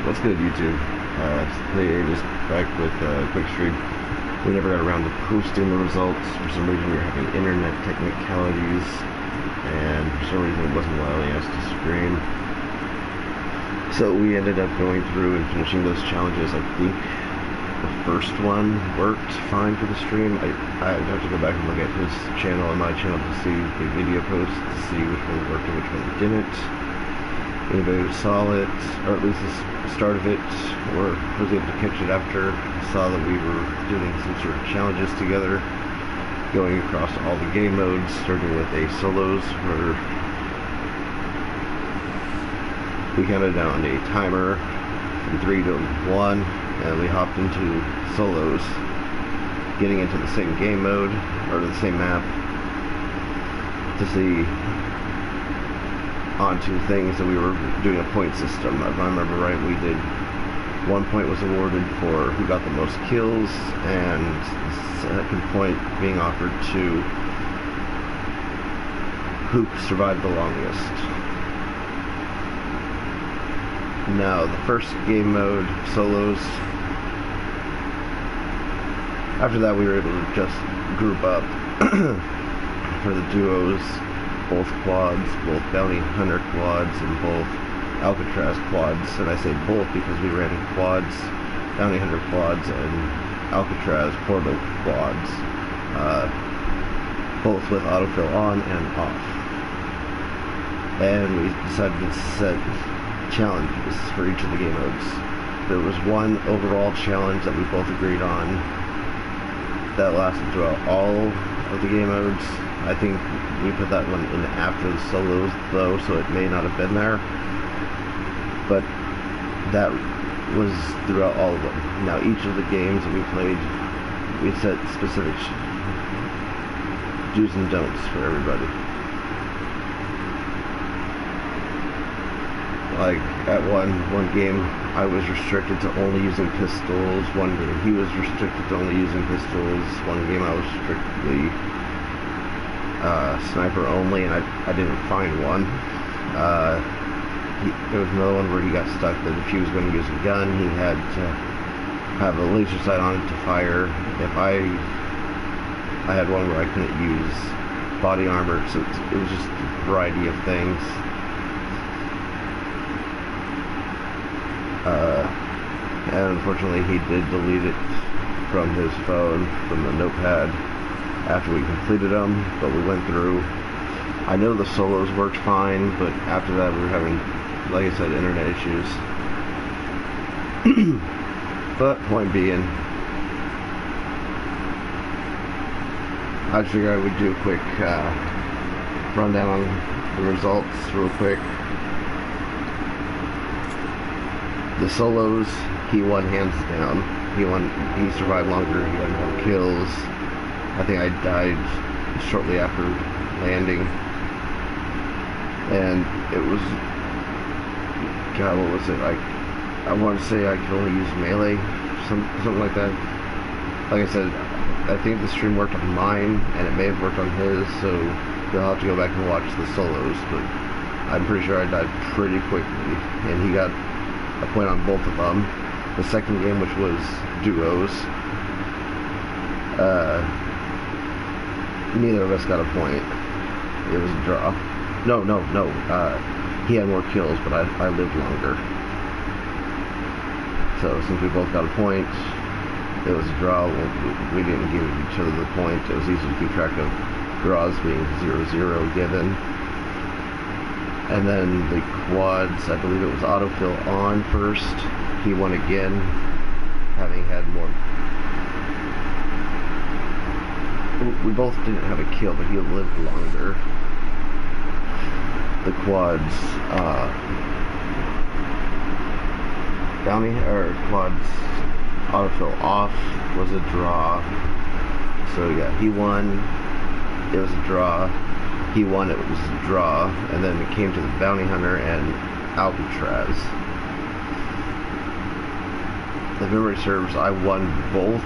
What's good, YouTube? Today just back with a quick stream. We never got around to posting the results. For some reason we were having internet technicalities, and for some reason it wasn't allowing us to stream. So we ended up going through and finishing those challenges. I think the first one worked fine for the stream. I'd have to go back and look at his channel and my channel to see the video posts to see which one worked and which one didn't. Anybody who saw it, or at least the start of it, or was able to catch it after, saw that we were doing some sort of challenges together, going across all the game modes, starting with a solos, where we counted down a timer from 3 to 1, and we hopped into solos, getting into the same game mode, or the same map, to see onto things that we were doing a point system. If I remember right, we did 1 point was awarded for who got the most kills, and the second point being offered to who survived the longest. Now, the first game mode, solos, after that we were able to just group up for the duos, both quads, both bounty hunter quads, and both Alcatraz quads. And I say both because we ran quads, bounty hunter quads, and Alcatraz portal quads, both with autofill on and off. And we decided to set challenges for each of the game modes. There was one overall challenge that we both agreed on that lasted throughout all of the game modes. I think we put that one in after the solos, though, so it may not have been there. But that was throughout all of them. Now, each of the games that we played, we set specific do's and don'ts for everybody. Like, at one game, I was restricted to only using pistols. One game, he was restricted to only using pistols. One game, I was strictly sniper only, and I didn't find one. There was another one where he got stuck that if he was going to use a gun, he had to have a laser sight on it to fire. If I had one where I couldn't use body armor, so it was just a variety of things. And unfortunately he did delete it from his phone, from the notepad, after we completed them, but we went through. I know the solos worked fine, but after that we were having, like I said, internet issues. But point being, I figured I would do a quick rundown on the results real quick. The solos, he won hands down. He survived longer, he had more kills. I think I died shortly after landing, and it was, God, what was it? I want to say I could only use melee, something like that. Like I said, I think the stream worked on mine, and it may have worked on his, so you'll have to go back and watch the solos, but I'm pretty sure I died pretty quickly, and he got a point on both of them. The second game, which was duos, neither of us got a point. It was a draw. No. He had more kills, but I lived longer. So since we both got a point, it was a draw. We didn't give each other the point. It was easy to keep track of draws being 0-0 given. And then the quads, I believe it was autofill on first. He won again, having had more. We both didn't have a kill, but he lived longer. The quads, quads autofill off was a draw. So yeah, he won. It was a draw. He won, it was a draw, and then it came to the bounty hunter and Alcatraz. If memory serves, I won both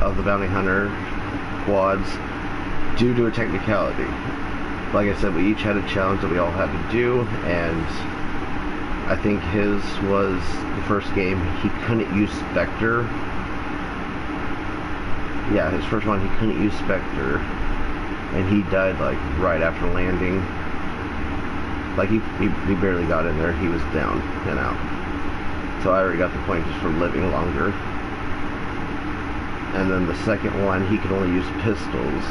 of the bounty hunter quads due to a technicality. Like I said, we each had a challenge that we all had to do, and I think his was the first game he couldn't use Spectre. Yeah, his first one he couldn't use Spectre, and he died like right after landing. Like he barely got in there, he was down and out. So I already got the point just for living longer. And then the second one, he could only use pistols.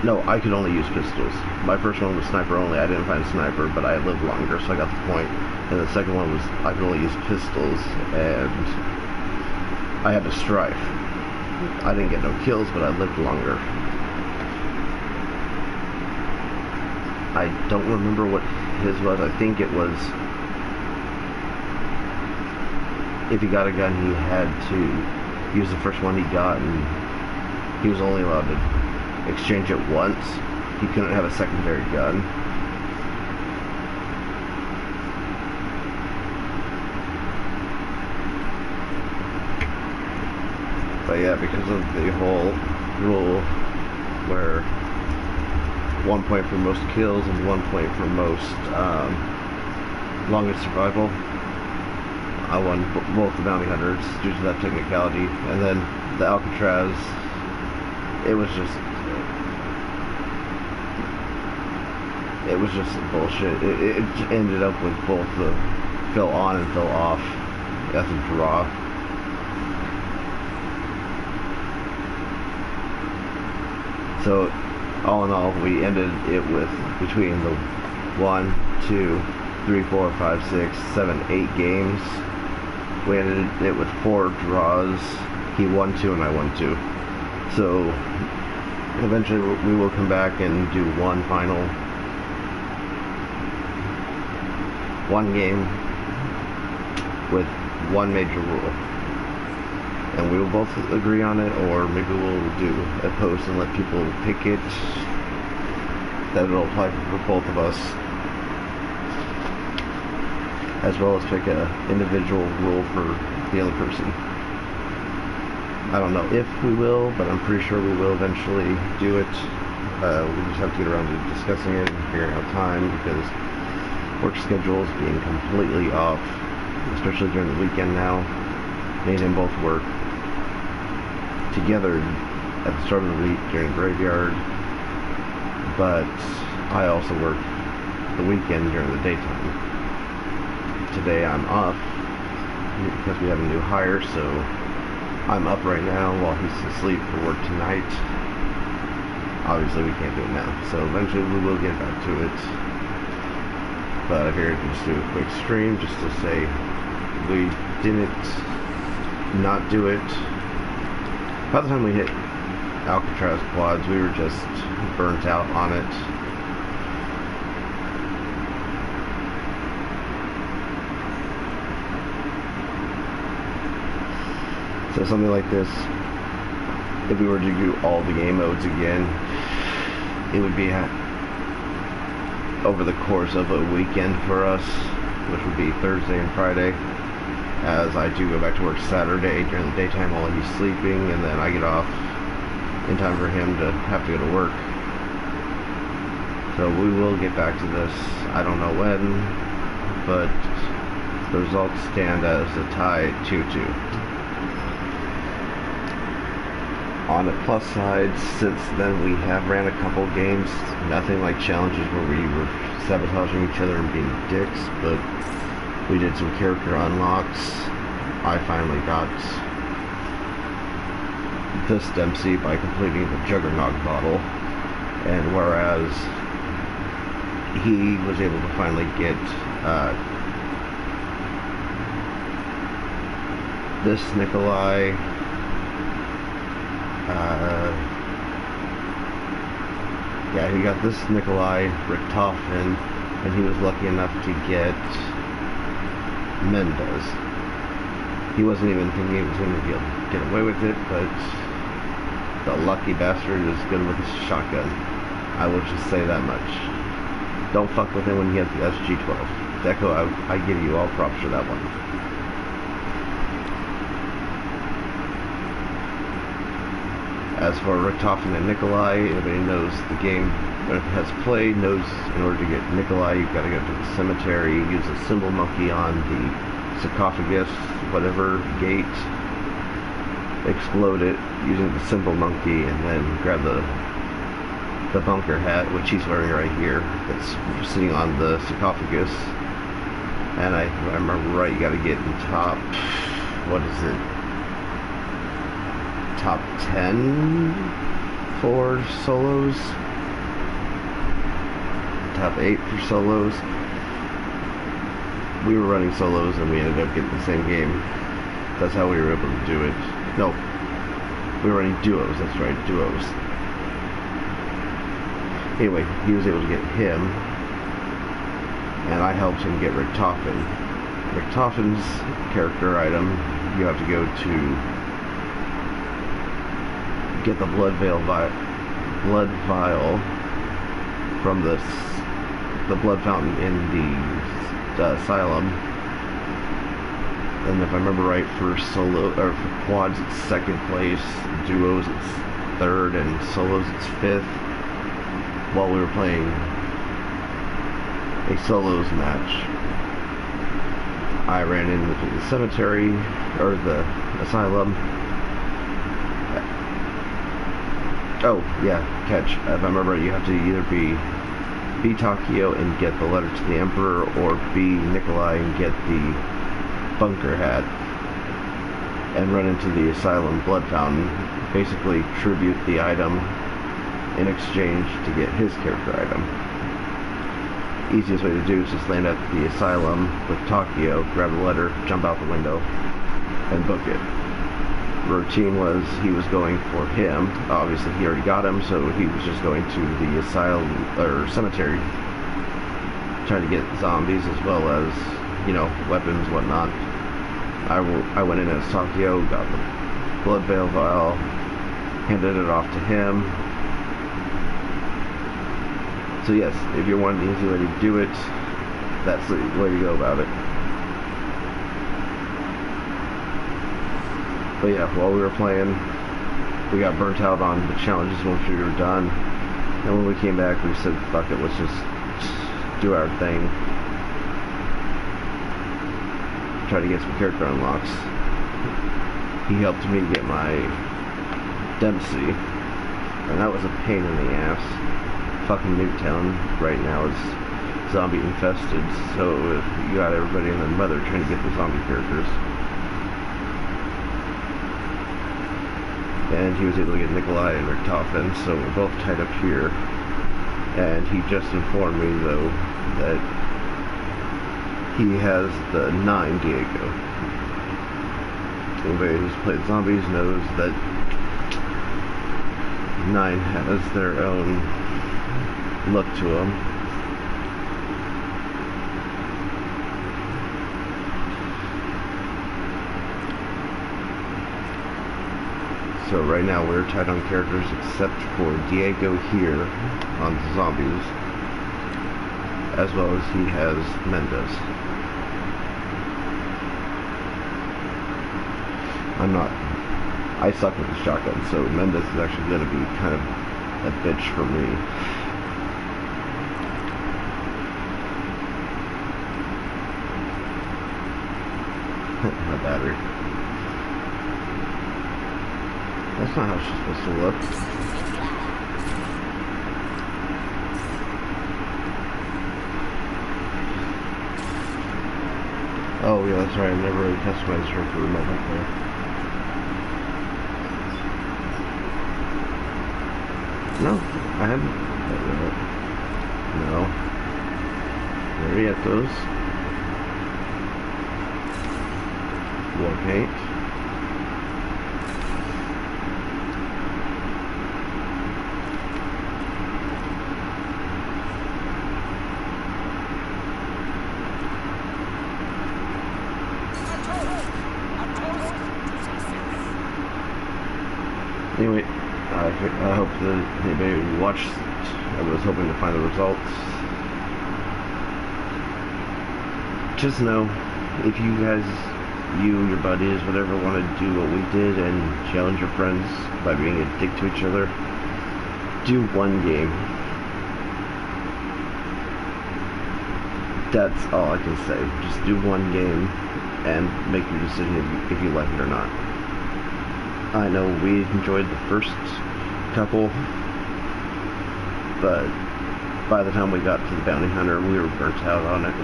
No, I could only use pistols. My first one was sniper only. I didn't find sniper, but I lived longer, so I got the point. And the second one was I could only use pistols, and I had to strife. I didn't get no kills, but I lived longer. I don't remember what his was. I think it was, if he got a gun, he had to use the first one he got, and he was only allowed to exchange it once. He couldn't have a secondary gun. But yeah, because of the whole rule where 1 point for most kills and 1 point for most longest survival, I won both the bounty hunters due to that technicality. And then the Alcatraz, it was just bullshit. It ended up with both the fill on and fill off as a draw. So all in all, we ended it with between the 1, 2, 3, 4, 5, 6, 7, 8 games. We ended it with 4 draws. He won 2 and I won 2. So eventually we will come back and do one game with one major rule, and we will both agree on it, or maybe we'll do a post and let people pick it that it'll apply for both of us, as well as pick a individual rule for the other person. I don't know if we will, but I'm pretty sure we will eventually do it. We just have to get around to discussing it and figuring out time, because work schedules being completely off, especially during the weekend now. Me and him both work together at the start of the week during graveyard, but I also work the weekend during the daytime. Today I'm off because we have a new hire, so I'm up right now while he's asleep for work tonight. Obviously we can't do it now, so eventually we will get back to it. But I figured I'd just do a quick stream just to say we didn't not do it. By the time we hit Alcatraz quads, we were just burnt out on it. So something like this, if we were to do all the game modes again, it would be over the course of a weekend for us, which would be Thursday and Friday, as I do go back to work Saturday during the daytime while he's sleeping, and then I get off in time for him to have to go to work. So we will get back to this, I don't know when, but the results stand as a tie at 2-2. On the plus side, since then we have ran a couple games, nothing like challenges where we were sabotaging each other and being dicks, but we did some character unlocks. I finally got this Dempsey by completing the Juggernaut bottle, and whereas he was able to finally get this Nikolai, yeah, he got this Nikolai Richtofen, and he was lucky enough to get Mendez. He wasn't even thinking he was going to get away with it, but the lucky bastard is good with his shotgun. I will just say that much. Don't fuck with him when he has the SG-12. Deco, I give you all props for that one. As for Richtofen and Nikolai, anybody knows the game or has played knows in order to get Nikolai, you've got to go to the cemetery, use a symbol monkey on the sarcophagus, whatever gate, explode it using the symbol monkey, and then grab the bunker hat, which he's wearing right here, that's sitting on the sarcophagus. And if I remember right, you got to get in top, what is it, top 10 for solos, top 8 for solos. We were running solos and we ended up getting the same game. That's how we were able to do it. No, we were running duos, that's right, duos. Anyway, he was able to get him, and I helped him get Richtofen. Richtofen's character item, you have to go to get the blood vial from the blood fountain in the asylum. And if I remember right, for solo or for quads it's second place, duos it's third, and solos it's fifth. While we were playing a solos match, I ran into the cemetery or the asylum. Oh yeah, catch. If I remember right, you have to either be Takio and get the letter to the Emperor, or be Nikolai and get the bunker hat and run into the asylum blood fountain. Basically tribute the item in exchange to get his character item. Easiest way to do is just land at the asylum with Takio, grab the letter, jump out the window, and book it. Routine was he was going for him. Obviously he already got him, so he was just going to the asylum or cemetery, trying to get zombies as well as, you know, weapons, whatnot. I went in as Takio, got the blood veil vial, handed it off to him. So yes, if you want an easy way to do it, that's the way to go about it. But yeah, while we were playing, we got burnt out on the challenges once we were done. And when we came back, we said, fuck it, let's just do our thing. Try to get some character unlocks. He helped me get my Dempsey, and that was a pain in the ass. Fucking Newtown right now is zombie infested, so you got everybody and their mother trying to get the zombie characters. And he was able to get Nikolai and Richtofen, so we're both tied up here. And he just informed me though that he has the 9 Diego. Anybody who's played zombies knows that 9 has their own look to them. So right now we're tied on characters except for Diego here on the zombies, as well as he has Mendez. I suck with the shotgun, so Mendez is actually going to be kind of a bitch for me. My battery. That's not how she's supposed to look. Oh yeah, that's right, I never really customized her for remote play. No, I haven't. No. There you get those. War paint. Anyway, I hope that anybody watched. I was hoping to find the results. Just know, if you guys you and your buddies, whatever, want to do what we did and challenge your friends by being a dick to each other, do one game. That's all I can say. Just do one game and make your decision if you like it or not. I know we enjoyed the first couple, but by the time we got to the bounty hunter, we were burnt out on it.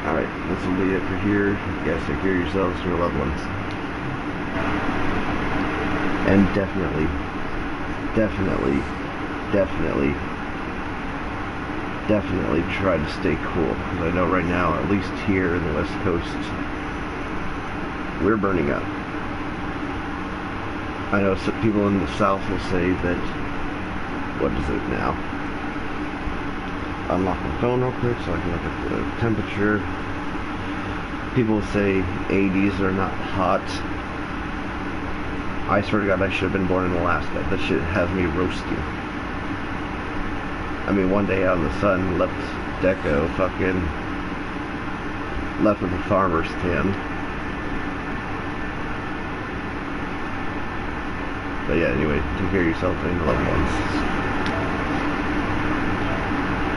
Alright, this will be it for here. You guys take care of yourselves and your loved ones. And definitely try to stay cool. Because I know right now, at least here in the West Coast, we're burning up. I know some people in the South will say that, what is it now? Unlock my phone real quick so I can look at the temperature. People say 80s are not hot. I swear to God, I should have been born in Alaska. That shit has me roasting. I mean, one day out in the sun, left Deco, fucking left with a farmer's tan. But yeah, anyway, take care of yourself and your loved ones.